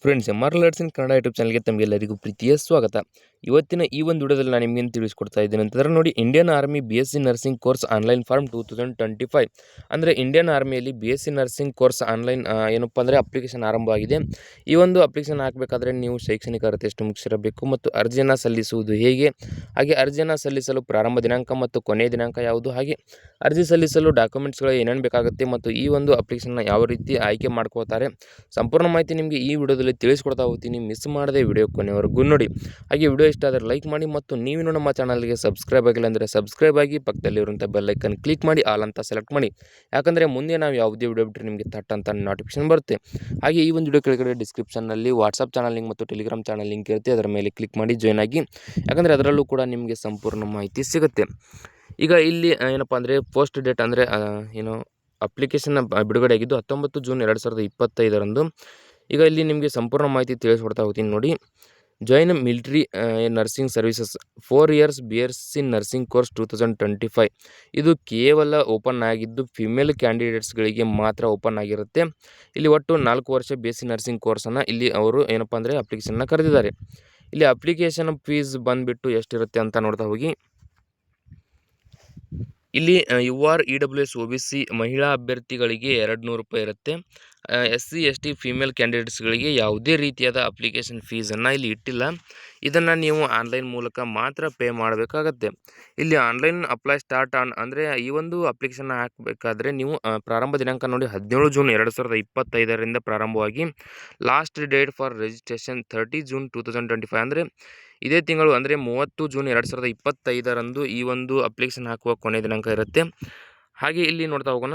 Friends, MR learns ಇನ್ Kannada YouTube ಚಾನಲ್ಗೆ ತಮಗೆಲ್ಲರಿಗೂ ಪ್ರೀತಿಯ ಸ್ವಾಗತ. ಇವತ್ತಿನ ಈ ಒಂದು ವಿಡಿಯೋದಲ್ಲಿ ನಾನು ನಿಮಗೆ ತಿಳಿಸ್ಕೊಡ್ತಾ ಇದ್ದೇನೆ ಅಂತಂದರೆ ನೋಡಿ, Indian army BSc nursing course online form 2025 ಅಂದರೆ ಇಂಡಿಯನ್ ಆರ್ಮಿಯಲ್ಲಿ BSc ನರ್ಸಿಂಗ್ ಕೋರ್ಸ್ ಆನ್ಲೈನ್ ಏನಪ್ಪ ಅಂದರೆ ಅಪ್ಲಿಕೇಶನ್ ಆರಂಭವಾಗಿದೆ. ಈ ಒಂದು ಅಪ್ಲಿಕೇಶನ್ ಹಾಕಬೇಕಾದ್ರೆ ನೀವು ಶೈಕ್ಷಣಿಕ ಅರ್ಹತೆ ಎಷ್ಟು ಮುಗಿಸಿರಬೇಕು ಮತ್ತು ಅರ್ಜಿಯನ್ನು ಸಲ್ಲಿಸುವುದು ಹೇಗೆ, ಹಾಗೆ ಅರ್ಜಿಯನ್ನು ಸಲ್ಲಿಸಲು ಪ್ರಾರಂಭ ದಿನಾಂಕ ಮತ್ತು ಕೊನೆಯ ದಿನಾಂಕ ಯಾವುದು, ಹಾಗೆ ಅರ್ಜಿ ಸಲ್ಲಿಸಲು ಡಾಕ್ಯುಮೆಂಟ್ಸ್ಗಳು ಏನೇನು ಬೇಕಾಗುತ್ತೆ ಮತ್ತು ಈ ಒಂದು ಅಪ್ಲಿಕೇಶನ್ನ ಯಾವ ರೀತಿ ಆಯ್ಕೆ ಮಾಡ್ಕೋತಾರೆ, ಸಂಪೂರ್ಣ ಮಾಹಿತಿ ನಿಮಗೆ ಈ ವಿಡಿಯೋದಲ್ಲಿ ತಿಳಿಸ್ಕೊಡ್ತಾ ಹೋಗ್ತೀನಿ. ಮಿಸ್ ಮಾಡದೆ ವಿಡಿಯೋ ಕೊನೆವರೆಗೂ ನೋಡಿ. ಹಾಗೆ ವಿಡಿಯೋ ಇಷ್ಟ ಆದರೆ ಲೈಕ್ ಮಾಡಿ ಮತ್ತು ನೀವಿನ್ನೂ ನಮ್ಮ ಚಾನಲ್ಗೆ ಸಬ್ಸ್ಕ್ರೈಬ್ ಆಗಿಲ್ಲ ಅಂದರೆ ಸಬ್ಸ್ಕ್ರೈಬ್ ಆಗಿ, ಪಕ್ಕದಲ್ಲಿರುವಂಥ ಬೆಲ್ ಐಕನ್ ಕ್ಲಿಕ್ ಮಾಡಿ ಆಲ್ ಅಂತ ಸೆಲೆಕ್ಟ್ ಮಾಡಿ. ಯಾಕಂದರೆ ಮುಂದೆ ನಾವು ಯಾವುದೇ ವಿಡಿಯೋ ಬಿಟ್ಟರೆ ನಿಮಗೆ ಥಟ್ ಅಂತ ನೋಟಿಫಿಕೇಶನ್ ಬರುತ್ತೆ. ಹಾಗೆ ಈ ಒಂದು ವಿಡಿಯೋ ಕೆಳಗಡೆ ಡಿಸ್ಕ್ರಿಪ್ಷನ್ನಲ್ಲಿ ವಾಟ್ಸಪ್ ಚಾನಲ್ ಲಿಂಕ್ ಮತ್ತು ಟೆಲಿಗ್ರಾಮ್ ಚಾನಲ್ ಲಿಂಕ್ ಇರುತ್ತೆ, ಅದರ ಮೇಲೆ ಕ್ಲಿಕ್ ಮಾಡಿ ಜಾಯ್ನ್ ಆಗಿ. ಯಾಕಂದರೆ ಅದರಲ್ಲೂ ಕೂಡ ನಿಮಗೆ ಸಂಪೂರ್ಣ ಮಾಹಿತಿ ಸಿಗುತ್ತೆ. ಈಗ ಇಲ್ಲಿ ಏನಪ್ಪ ಅಂದರೆ ಪೋಸ್ಟ್ ಡೇಟ್ ಅಂದರೆ ಅಪ್ಲಿಕೇಶನ್ ಬಿಡುಗಡೆ ಆಗಿದ್ದು 19 ಜೂನ್ 2025ರಂದು. ಈಗ ಇಲ್ಲಿ ನಿಮಗೆ ಸಂಪೂರ್ಣ ಮಾಹಿತಿ ತಿಳಿಸ್ಕೊಡ್ತಾ ಹೋಗ್ತೀನಿ ನೋಡಿ. Join military nursing services 4 years BSc nursing course 2025. ಇದು ಕೇವಲ ಓಪನ್ ಆಗಿದ್ದು ಫಿಮೇಲ್ ಕ್ಯಾಂಡಿಡೇಟ್ಸ್ಗಳಿಗೆ ಮಾತ್ರ ಓಪನ್ ಆಗಿರುತ್ತೆ. ಇಲ್ಲಿ ಒಟ್ಟು 4 ವರ್ಷ BSc ನರ್ಸಿಂಗ್ ಕೋರ್ಸನ್ನು ಇಲ್ಲಿ ಅವರು ಏನಪ್ಪ ಅಂದರೆ ಅಪ್ಲಿಕೇಶನ್ನ ಕರೆದಿದ್ದಾರೆ. ಇಲ್ಲಿ ಅಪ್ಲಿಕೇಶನ್ ಫೀಸ್ ಬಂದುಬಿಟ್ಟು ಎಷ್ಟಿರುತ್ತೆ ಅಂತ ನೋಡ್ತಾ ಹೋಗಿ. ಇಲ್ಲಿ UR EWS OBC ಮಹಿಳಾ ಅಭ್ಯರ್ಥಿಗಳಿಗೆ 200 ರೂಪಾಯಿ ಇರುತ್ತೆ. SC ST ಫೀಮೇಲ್ ಕ್ಯಾಂಡಿಡೇಟ್ಸ್ಗಳಿಗೆ ಯಾವುದೇ ರೀತಿಯಾದ ಅಪ್ಲಿಕೇಶನ್ ಫೀಸನ್ನು ಇಲ್ಲಿ ಇಟ್ಟಿಲ್ಲ. ಇದನ್ನು ನೀವು ಆನ್ಲೈನ್ ಮೂಲಕ ಮಾತ್ರ ಪೇ ಮಾಡಬೇಕಾಗತ್ತೆ. ಇಲ್ಲಿ ಆನ್ಲೈನ್ ಅಪ್ಲೈ ಸ್ಟಾರ್ಟ್ ಅಂದರೆ ಈ ಒಂದು ಅಪ್ಲಿಕೇಶನ್ ಹಾಕಬೇಕಾದ್ರೆ ನೀವು ಪ್ರಾರಂಭ ದಿನಾಂಕ ನೋಡಿ 17 ಜೂನ್ 2025ರಿಂದ ಪ್ರಾರಂಭವಾಗಿ last date for registration 30 June 2025 ಅಂದರೆ ಇದೇ ತಿಂಗಳು ಅಂದರೆ 30 ಜೂನ್ 2025ರಂದು ಈ ಒಂದು ಅಪ್ಲಿಕೇಶನ್ ಹಾಕುವ ಕೊನೆಯ ದಿನಾಂಕ ಇರುತ್ತೆ. ಹಾಗೆ ಇಲ್ಲಿ ನೋಡ್ತಾ ಹೋಗೋಣ.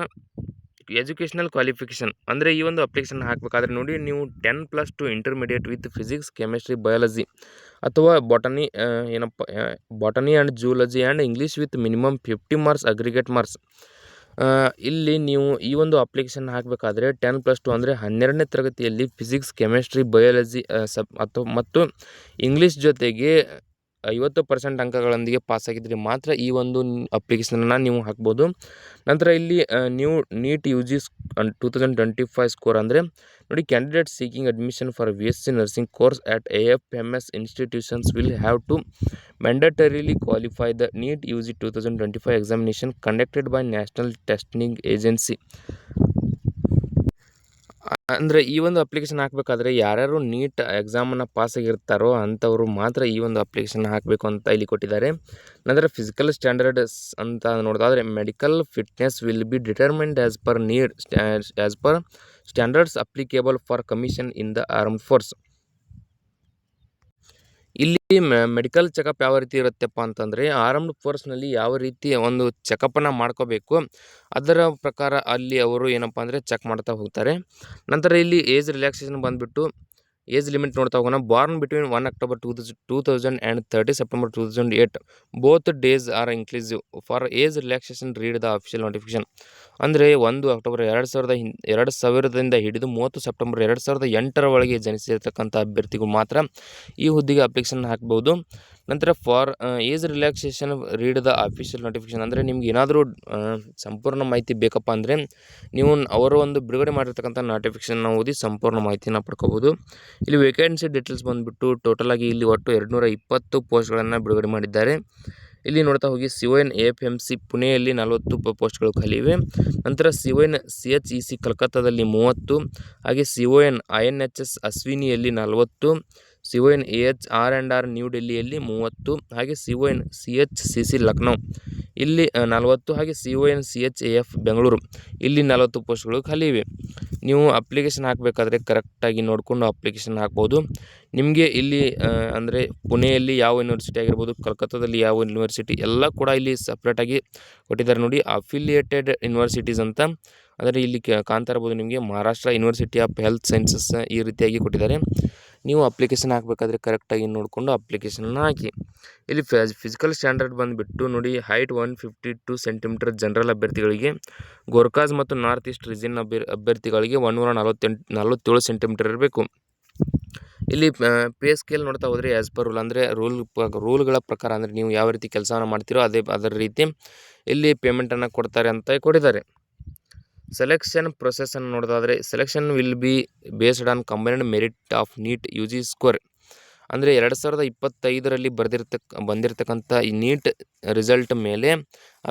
ಎಜುಕೇಷನಲ್ ಕ್ವಾಲಿಫಿಕೇಷನ್ ಅಂದರೆ ಈ ಒಂದು ಅಪ್ಲಿಕೇಶನ್ ಹಾಕಬೇಕಾದ್ರೆ ನೋಡಿ, ನೀವು 10+2 intermediate with physics, chemistry, biology ಅಥವಾ botany botany and zoology and English with minimum 50 marks aggregate marks. ಇಲ್ಲಿ ನೀವು ಈ ಒಂದು ಅಪ್ಲಿಕೇಶನ್ ಹಾಕಬೇಕಾದ್ರೆ 10+2 ಅಂದರೆ 12ನೇ ತರಗತಿಯಲ್ಲಿ ಫಿಸಿಕ್ಸ್, ಕೆಮಿಸ್ಟ್ರಿ, ಬಯಾಲಜಿ ಮತ್ತು ಇಂಗ್ಲೀಷ್ ಜೊತೆಗೆ 50% ಅಂಕಗಳೊಂದಿಗೆ ಪಾಸಾಗಿದ್ದರೆ ಮಾತ್ರ ಈ ಒಂದು ಅಪ್ಲಿಕೇಶನನ್ನು ನೀವು ಹಾಕ್ಬೋದು. ನಂತರ ಇಲ್ಲಿ ನೀವು ನೀಟ್ UG 2025 ಸ್ಕೋರ್ ಅಂದರೆ ನೋಡಿ, candidate seeking admission for BSc nursing course at AFMS institutions will have to mandatorily qualify the NEET UG 2025 examination conducted by National Testing Agency. ಅಂದರೆ ಈ ಒಂದು ಅಪ್ಲಿಕೇಶನ್ ಹಾಕಬೇಕಾದ್ರೆ ಯಾರ್ಯಾರು ನೀಟ್ ಎಕ್ಸಾಮನ್ನು ಪಾಸಾಗಿರ್ತಾರೋ ಅಂಥವರು ಮಾತ್ರ ಈ ಒಂದು ಅಪ್ಲಿಕೇಶನ್ ಹಾಕಬೇಕು ಅಂತ ಇಲ್ಲಿ ಕೊಟ್ಟಿದ್ದಾರೆ. ನಂತರ ಫಿಸಿಕಲ್ ಸ್ಟ್ಯಾಂಡರ್ಡ್ಸ್ ಅಂತ ನೋಡೋದಾದರೆ medical fitness will be determined as per standards applicable for commission in the armed force. ಇಲ್ಲಿ ಮೆಡಿಕಲ್ ಚೆಕಪ್ ಯಾವ ರೀತಿ ಇರುತ್ತಪ್ಪ ಅಂತಂದರೆ, ಆರ್ಮ್ಡ್ ಫೋರ್ಸ್ನಲ್ಲಿ ಯಾವ ರೀತಿ ಒಂದು ಚೆಕಪ್ಪನ್ನು ಮಾಡ್ಕೋಬೇಕು ಅದರ ಪ್ರಕಾರ ಅಲ್ಲಿ ಅವರು ಏನಪ್ಪ ಅಂದರೆ ಚೆಕ್ ಮಾಡ್ತಾ ಹೋಗ್ತಾರೆ. ನಂತರ ಇಲ್ಲಿ ಏಜ್ ರಿಲ್ಯಾಕ್ಸೇಷನ್ ಬಂದುಬಿಟ್ಟು ಏಜ್ ಲಿಮಿಟ್ ನೋಡ್ತಾ ಹೋಗೋಣ. Born between 1 October 2000 and 30 September 2008 both days are inclusive for age relaxation read the official notification. ಅಂದರೆ 1 ಅಕ್ಟೋಬರ್ 2000ದಿಂದ ಹಿಡಿದು 30 ಸೆಪ್ಟೆಂಬರ್ 2008ರ ಒಳಗೆ ಜನಿಸಿರ್ತಕ್ಕಂಥ ಅಭ್ಯರ್ಥಿಗಳು ಮಾತ್ರ ಈ ಹುದ್ದೆಗೆ ಅಪ್ಲಿಕೇಶನ್ ಹಾಕ್ಬೋದು. ನಂತರ for age relaxation read the official notification ಅಂದರೆ ನಿಮ್ಗೆ ಏನಾದರೂ ಸಂಪೂರ್ಣ ಮಾಹಿತಿ ಬೇಕಪ್ಪ ಅಂದರೆ ನೀವು ಅವರು ಒಂದು ಬಿಡುಗಡೆ ಮಾಡಿರ್ತಕ್ಕಂಥ ನೋಟಿಫಿಕೇಶನ್ನ ಓದಿ ಸಂಪೂರ್ಣ ಮಾಹಿತಿನ ಪಡ್ಕೋಬೋದು. ಇಲ್ಲಿ ವೇಕೆನ್ಸಿ ಡೀಟೇಲ್ಸ್ ಬಂದುಬಿಟ್ಟು ಟೋಟಲ್ ಆಗಿ ಇಲ್ಲಿ ಒಟ್ಟು 220 ಪೋಸ್ಟ್ಗಳನ್ನು ಬಿಡುಗಡೆ ಮಾಡಿದ್ದಾರೆ. ಇಲ್ಲಿ ನೋಡ್ತಾ ಹೋಗಿ CON AFMC ಪುಣೆಯಲ್ಲಿ 40 ಪೋಸ್ಟ್ಗಳು ಖಾಲಿ ಇವೆ. ನಂತರ CON CHEC ಕಲ್ಕತ್ತಾದಲ್ಲಿ 30, ಹಾಗೆ CON INHS ಅಶ್ವಿನಿಯಲ್ಲಿ 40, CON AHR&R ನ್ಯೂ ಡೆಲ್ಲಿಯಲ್ಲಿ 30, ಹಾಗೆ CON CHCC ಲಕ್ನೋ ಇಲ್ಲಿ 40, ಹಾಗೆ CON CHAF ಬೆಂಗಳೂರು ಇಲ್ಲಿ 40 ಪೋಸ್ಟ್ಗಳು ಖಾಲಿ ಇವೆ. ನೀವು ಅಪ್ಲಿಕೇಶನ್ ಹಾಕಬೇಕಾದ್ರೆ ಕರೆಕ್ಟಾಗಿ ನೋಡಿಕೊಂಡು ಅಪ್ಲಿಕೇಶನ್ ಹಾಕ್ಬೋದು. ನಿಮಗೆ ಇಲ್ಲಿ ಅಂದರೆ ಪುಣೆಯಲ್ಲಿ ಯಾವ ಯೂನಿವರ್ಸಿಟಿ ಆಗಿರ್ಬೋದು, ಕಲ್ಕತ್ತಾದಲ್ಲಿ ಯಾವ ಯೂನಿವರ್ಸಿಟಿ ಎಲ್ಲ ಕೂಡ ಇಲ್ಲಿ ಸಪ್ರೇಟಾಗಿ ಕೊಟ್ಟಿದ್ದಾರೆ ನೋಡಿ, ಅಫಿಲಿಯೇಟೆಡ್ ಯೂನಿವರ್ಸಿಟೀಸ್ ಅಂತ. ಅಂದರೆ ಇಲ್ಲಿ ಕಾಣ್ತಾ ಇರ್ಬೋದು ನಿಮಗೆ Maharashtra university of health sciences ಈ ರೀತಿಯಾಗಿ ಕೊಟ್ಟಿದ್ದಾರೆ. ನೀವು ಅಪ್ಲಿಕೇಶನ್ ಹಾಕಬೇಕಾದ್ರೆ ಕರೆಕ್ಟಾಗಿ ನೋಡಿಕೊಂಡು ಅಪ್ಲಿಕೇಶನನ್ನು ಹಾಕಿ. ಇಲ್ಲಿ ಫಿಸಿಕಲ್ ಸ್ಟ್ಯಾಂಡರ್ಡ್ ಬಂದುಬಿಟ್ಟು ನೋಡಿ, ಹೈಟ್ 152 ಸೆಂಟಿಮೀಟರ್ ಜನರಲ್ ಅಭ್ಯರ್ಥಿಗಳಿಗೆ, ಗೋರ್ಖಾಸ್ ಮತ್ತು ನಾರ್ತ್ ಈಸ್ಟ್ ರೀಜನ್ ಅಭ್ಯರ್ಥಿಗಳಿಗೆ 147 ಸೆಂಟಿಮೀಟರ್ ಇರಬೇಕು. ಇಲ್ಲಿ ಪೇ ಸ್ಕೇಲ್ ನೋಡ್ತಾ ಹೋದರೆ ಆ್ಯಸ್ ಪರ್ ರೂಲ್ ಅಂದರೆ ರೂಲ್ಗಳ ಪ್ರಕಾರ ಅಂದರೆ ನೀವು ಯಾವ ರೀತಿ ಕೆಲಸವನ್ನು ಮಾಡ್ತೀರೋ ಅದರ ರೀತಿ ಇಲ್ಲಿ ಪೇಮೆಂಟನ್ನು ಕೊಡ್ತಾರೆ ಅಂತ ಕೊಟ್ಟಿದ್ದಾರೆ. ಸೆಲೆಕ್ಷನ್ ಪ್ರೊಸೆಸನ್ನು ನೋಡೋದಾದರೆ selection will be based on combined merit of NEET U G score. ಅಂದರೆ 2025ರಲ್ಲಿ ಬಂದಿರತಕ್ಕಂಥ ಈ ನೀಟ್ ರಿಸಲ್ಟ್ ಮೇಲೆ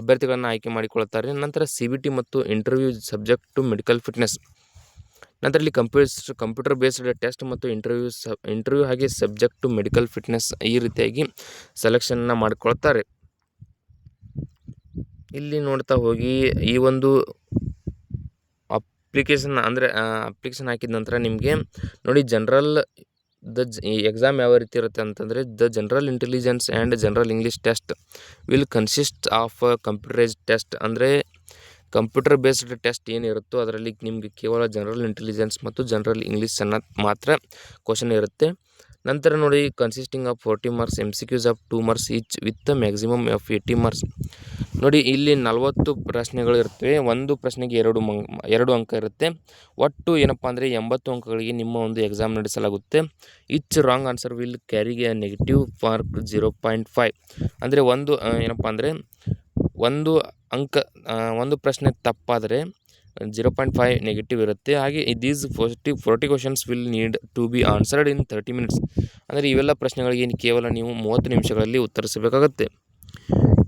ಅಭ್ಯರ್ಥಿಗಳನ್ನು ಆಯ್ಕೆ ಮಾಡಿಕೊಳ್ತಾರೆ. ನಂತರ CBT ಮತ್ತು interview subject to medical fitness. ನಂತರ ಇಲ್ಲಿ ಕಂಪ್ಯೂಟರ್ ಬೇಸ್ಡ್ ಟೆಸ್ಟ್ ಮತ್ತು ಇಂಟರ್ವ್ಯೂ ಹಾಗೆ ಸಬ್ಜೆಕ್ಟ್ ಟು ಮೆಡಿಕಲ್ ಫಿಟ್ನೆಸ್ ಈ ರೀತಿಯಾಗಿ ಸೆಲೆಕ್ಷನ್ನ ಮಾಡಿಕೊಳ್ತಾರೆ. ಇಲ್ಲಿ ನೋಡ್ತಾ ಹೋಗಿ ಈ ಒಂದು ಅಪ್ಲಿಕೇಶನ್ ಹಾಕಿದ ನಂತರ ನಿಮಗೆ ನೋಡಿ ಎಕ್ಸಾಮ್ ಯಾವ ರೀತಿ ಇರುತ್ತೆ ಅಂತಂದರೆ the general intelligence and general English test will consist of computerised test. ಅಂದರೆ ಕಂಪ್ಯೂಟರ್ ಬೇಸ್ಡ್ ಟೆಸ್ಟ್ ಏನಿರುತ್ತೋ ಅದರಲ್ಲಿ ನಿಮಗೆ ಕೇವಲ ಜನರಲ್ ಇಂಟೆಲಿಜೆನ್ಸ್ ಮತ್ತು ಜನರಲ್ ಇಂಗ್ಲೀಷನ್ನು ಮಾತ್ರ ಕ್ವಶನ್ ಇರುತ್ತೆ. ನಂತರ ನೋಡಿ consisting of 40 marks MCQs of 2 marks each with maximum of 80 marks. ನೋಡಿ ಇಲ್ಲಿ 40 ಪ್ರಶ್ನೆಗಳು ಇರ್ತವೆ. ಒಂದು ಪ್ರಶ್ನೆಗೆ 2 ಅಂಕ ಇರುತ್ತೆ. ಒಟ್ಟು ಏನಪ್ಪ ಅಂದರೆ 80 ಅಂಕಗಳಿಗೆ ನಿಮ್ಮ ಒಂದು ಎಕ್ಸಾಮ್ ನಡೆಸಲಾಗುತ್ತೆ. Each wrong answer will carry a negative mark 0.5. ಅಂದರೆ ಒಂದು ಪ್ರಶ್ನೆ ತಪ್ಪಾದರೆ 0.5 ನೆಗೆಟಿವ್ ಇರುತ್ತೆ. ಹಾಗೆ these 40 questions will need to be answered in 30 minutes. ಅಂದರೆ ಇವೆಲ್ಲ ಪ್ರಶ್ನೆಗಳಿಗೆ ಕೇವಲ ನೀವು 30 ನಿಮಿಷಗಳಲ್ಲಿ ಉತ್ತರಿಸಬೇಕಾಗುತ್ತೆ.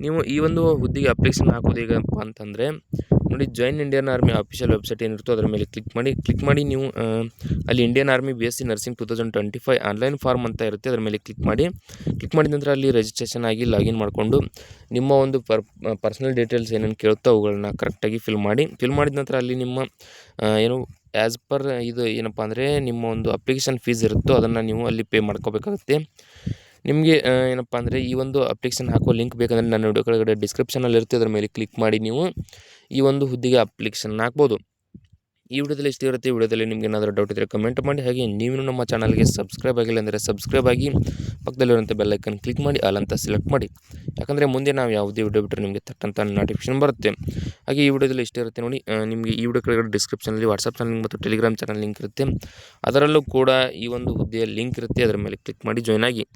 ನೀವು ಈ ಒಂದು ಹುದ್ದೆಗೆ ಅಪ್ಲಿಕೇಶನ್ ಹಾಕೋದು ಹೇಗಪ್ಪ ಅಂತಂದರೆ ನೋಡಿ join Indian army official website ಏನಿರುತ್ತೋ ಅದರ ಮೇಲೆ ಕ್ಲಿಕ್ ಮಾಡಿ ನೀವು ಅಲ್ಲಿ ಇಂಡಿಯನ್ ಆರ್ಮಿ BSc ನರ್ಸಿಂಗ್ 2025 ಆನ್ಲೈನ್ ಫಾರ್ಮ್ ಅಂತ ಇರುತ್ತೆ. ಅದರ ಮೇಲೆ ಕ್ಲಿಕ್ ಮಾಡಿದ ನಂತರ ಅಲ್ಲಿ ರಿಜಿಸ್ಟ್ರೇಷನ್ ಆಗಿ ಲಾಗಿನ್ ಮಾಡಿಕೊಂಡು ನಿಮ್ಮ ಒಂದು ಪರ್ಸನಲ್ ಡೀಟೇಲ್ಸ್ ಏನೇನು ಕೇಳುತ್ತೋ ಅವುಗಳನ್ನ ಕರೆಕ್ಟಾಗಿ ಫಿಲ್ ಮಾಡಿದ ನಂತರ ಅಲ್ಲಿ ನಿಮ್ಮ ಆ್ಯಸ್ ಪರ್ ಇದು ಏನಪ್ಪ ಅಂದರೆ ನಿಮ್ಮ ಒಂದು ಅಪ್ಲಿಕೇಶನ್ ಫೀಸ್ ಇರುತ್ತೋ ಅದನ್ನು ನೀವು ಅಲ್ಲಿ ಪೇ ಮಾಡ್ಕೋಬೇಕಾಗುತ್ತೆ. ನಿಮಗೆ ಏನಪ್ಪ ಅಂದರೆ ಈ ಒಂದು ಅಪ್ಲಿಕೇಶನ್ ಹಾಕೋ ಲಿಂಕ್ ಬೇಕಂದರೆ ನನ್ನ ವಿಡಿಯೋ ಕೆಳಗಡೆ ಡಿಸ್ಕ್ರಿಪ್ಷನಲ್ಲಿ ಇರುತ್ತೆ. ಅದರ ಮೇಲೆ ಕ್ಲಿಕ್ ಮಾಡಿ ನೀವು ಈ ಒಂದು ಹುದ್ದೆಗೆ ಅಪ್ಲಿಕೇಶನ್ ಹಾಕ್ಬೋದು. ಈ ವಿಡಿಯೋದಲ್ಲಿ ಇಷ್ಟು ಇರುತ್ತೆ. ಈ ವಿಡಿಯೋದಲ್ಲಿ ನಿಮಗೆ ಏನಾದರೂ ಡೌಟ್ ಇದ್ದರೆ ಕಮೆಂಟ್ ಮಾಡಿ. ಹಾಗೆ ನೀವು ನಮ್ಮ ಚಾನಲ್ಗೆ ಸಬ್ಸ್ಕ್ರೈಬ್ ಆಗಿಲ್ಲ ಅಂದರೆ ಸಬ್ಸ್ಕ್ರೈಬ್ ಆಗಿ ಪಕ್ಕದಲ್ಲಿರುವಂಥ ಬೆಲ್ಲೈಕನ್ ಕ್ಲಿಕ್ ಮಾಡಿ ಆಲ್ ಅಂತ ಸೆಲೆಕ್ಟ್ ಮಾಡಿ. ಯಾಕಂದರೆ ಮುಂದೆ ನಾವು ಯಾವುದೇ ವಿಡಿಯೋ ಬಿಟ್ಟರೆ ನಿಮಗೆ ತಟ್ಟಂತ ನೋಟಿಫಿಕೇಶನ್ ಬರುತ್ತೆ. ಹಾಗೆ ಈ ವಿಡಿಯೋದಲ್ಲಿ ಇಷ್ಟೇ ಇರುತ್ತೆ ನೋಡಿ. ನಿಮಗೆ ಈ ವಿಡಿಯೋ ಕೆಳಗಡೆ ಡಿಸ್ಕ್ರಿಪ್ಷನಲ್ಲಿ ವಾಟ್ಸಪ್ ಚಾನಲ್ ಲಿಂಕ್ ಮತ್ತು ಟೆಲಿಗ್ರಾಮ್ ಚಾನಲ್ ಲಿಂಕ್ ಇರುತ್ತೆ. ಅದರಲ್ಲೂ ಕೂಡ ಈ ಒಂದು ಹುದ್ದೆಯ ಲಿಂಕ್ ಇರುತ್ತೆ. ಅದರ ಮೇಲೆ ಕ್ಲಿಕ್ ಮಾಡಿ ಜಾಯ್ನ್ ಆಗಿ.